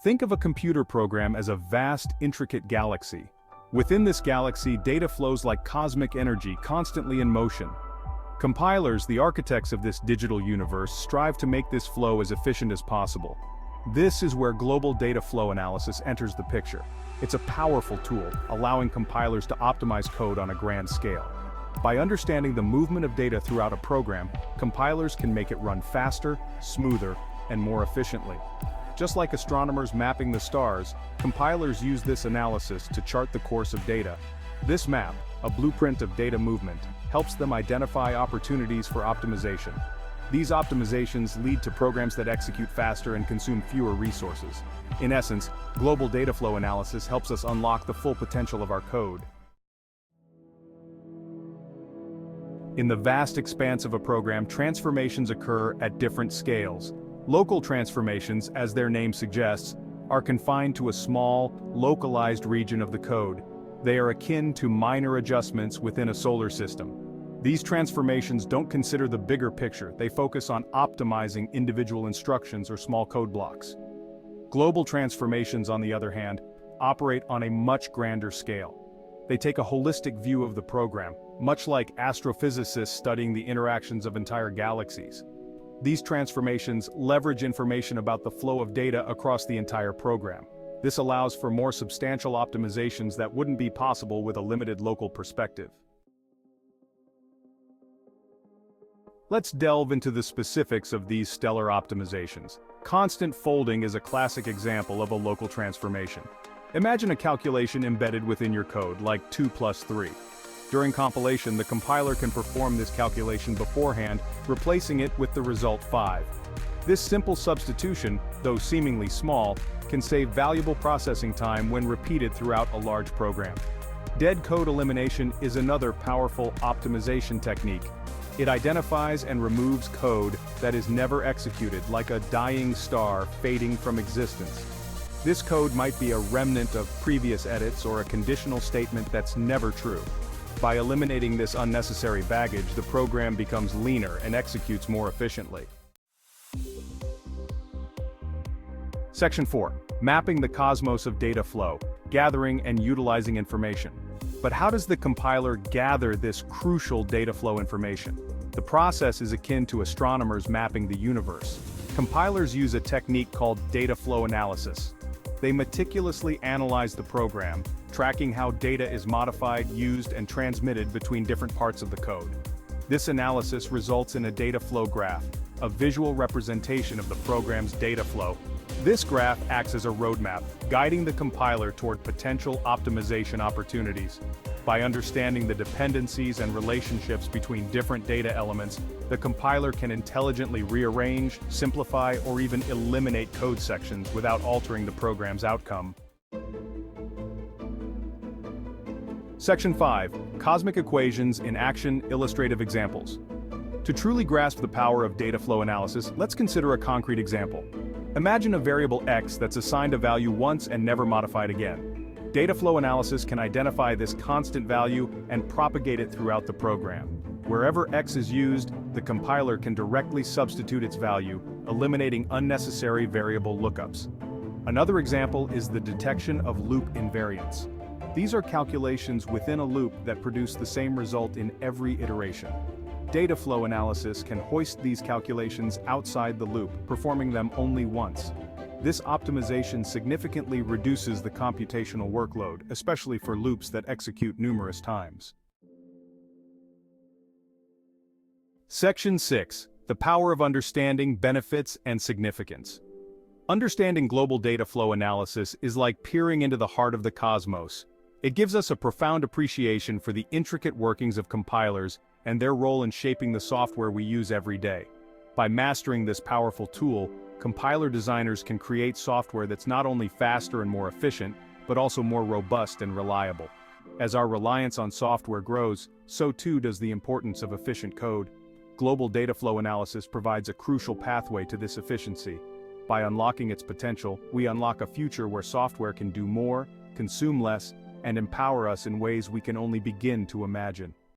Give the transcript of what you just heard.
Think of a computer program as a vast, intricate galaxy. Within this galaxy, data flows like cosmic energy, constantly in motion. Compilers, the architects of this digital universe, strive to make this flow as efficient as possible. This is where global data flow analysis enters the picture. It's a powerful tool, allowing compilers to optimize code on a grand scale. By understanding the movement of data throughout a program, compilers can make it run faster, smoother, and more efficiently. Just like astronomers mapping the stars, compilers use this analysis to chart the course of data. This map, a blueprint of data movement, helps them identify opportunities for optimization. These optimizations lead to programs that execute faster and consume fewer resources. In essence, global data flow analysis helps us unlock the full potential of our code. In the vast expanse of a program, transformations occur at different scales. Local transformations, as their name suggests, are confined to a small, localized region of the code. They are akin to minor adjustments within a solar system. These transformations don't consider the bigger picture, they focus on optimizing individual instructions or small code blocks. Global transformations, on the other hand, operate on a much grander scale. They take a holistic view of the program, much like astrophysicists studying the interactions of entire galaxies. These transformations leverage information about the flow of data across the entire program. This allows for more substantial optimizations that wouldn't be possible with a limited local perspective. Let's delve into the specifics of these stellar optimizations. Constant folding is a classic example of a local transformation. Imagine a calculation embedded within your code, like 2 plus 3. During compilation, the compiler can perform this calculation beforehand, replacing it with the result 5. This simple substitution, though seemingly small, can save valuable processing time when repeated throughout a large program. Dead code elimination is another powerful optimization technique. It identifies and removes code that is never executed, like a dying star fading from existence. This code might be a remnant of previous edits or a conditional statement that's never true. By eliminating this unnecessary baggage, the program becomes leaner and executes more efficiently. Section 4. Mapping the cosmos of data flow, gathering and utilizing information. But how does the compiler gather this crucial data flow information? The process is akin to astronomers mapping the universe. Compilers use a technique called data flow analysis. They meticulously analyze the program, tracking how data is modified, used, and transmitted between different parts of the code. This analysis results in a data flow graph, a visual representation of the program's data flow. This graph acts as a roadmap, guiding the compiler toward potential optimization opportunities. By understanding the dependencies and relationships between different data elements, the compiler can intelligently rearrange, simplify, or even eliminate code sections without altering the program's outcome. Section 5. Cosmic Equations in Action, Illustrative Examples. To truly grasp the power of data flow analysis, let's consider a concrete example. Imagine a variable x that's assigned a value once and never modified again. Data flow analysis can identify this constant value and propagate it throughout the program. Wherever x is used, the compiler can directly substitute its value, eliminating unnecessary variable lookups. Another example is the detection of loop invariants. These are calculations within a loop that produce the same result in every iteration. Data flow analysis can hoist these calculations outside the loop, performing them only once. This optimization significantly reduces the computational workload, especially for loops that execute numerous times. Section 6. The Power of Understanding Benefits and Significance. Understanding global data flow analysis is like peering into the heart of the cosmos. It gives us a profound appreciation for the intricate workings of compilers and their role in shaping the software we use every day. By mastering this powerful tool, compiler designers can create software that's not only faster and more efficient, but also more robust and reliable. As our reliance on software grows, so too does the importance of efficient code. Global data flow analysis provides a crucial pathway to this efficiency. By unlocking its potential, we unlock a future where software can do more, consume less, and empower us in ways we can only begin to imagine.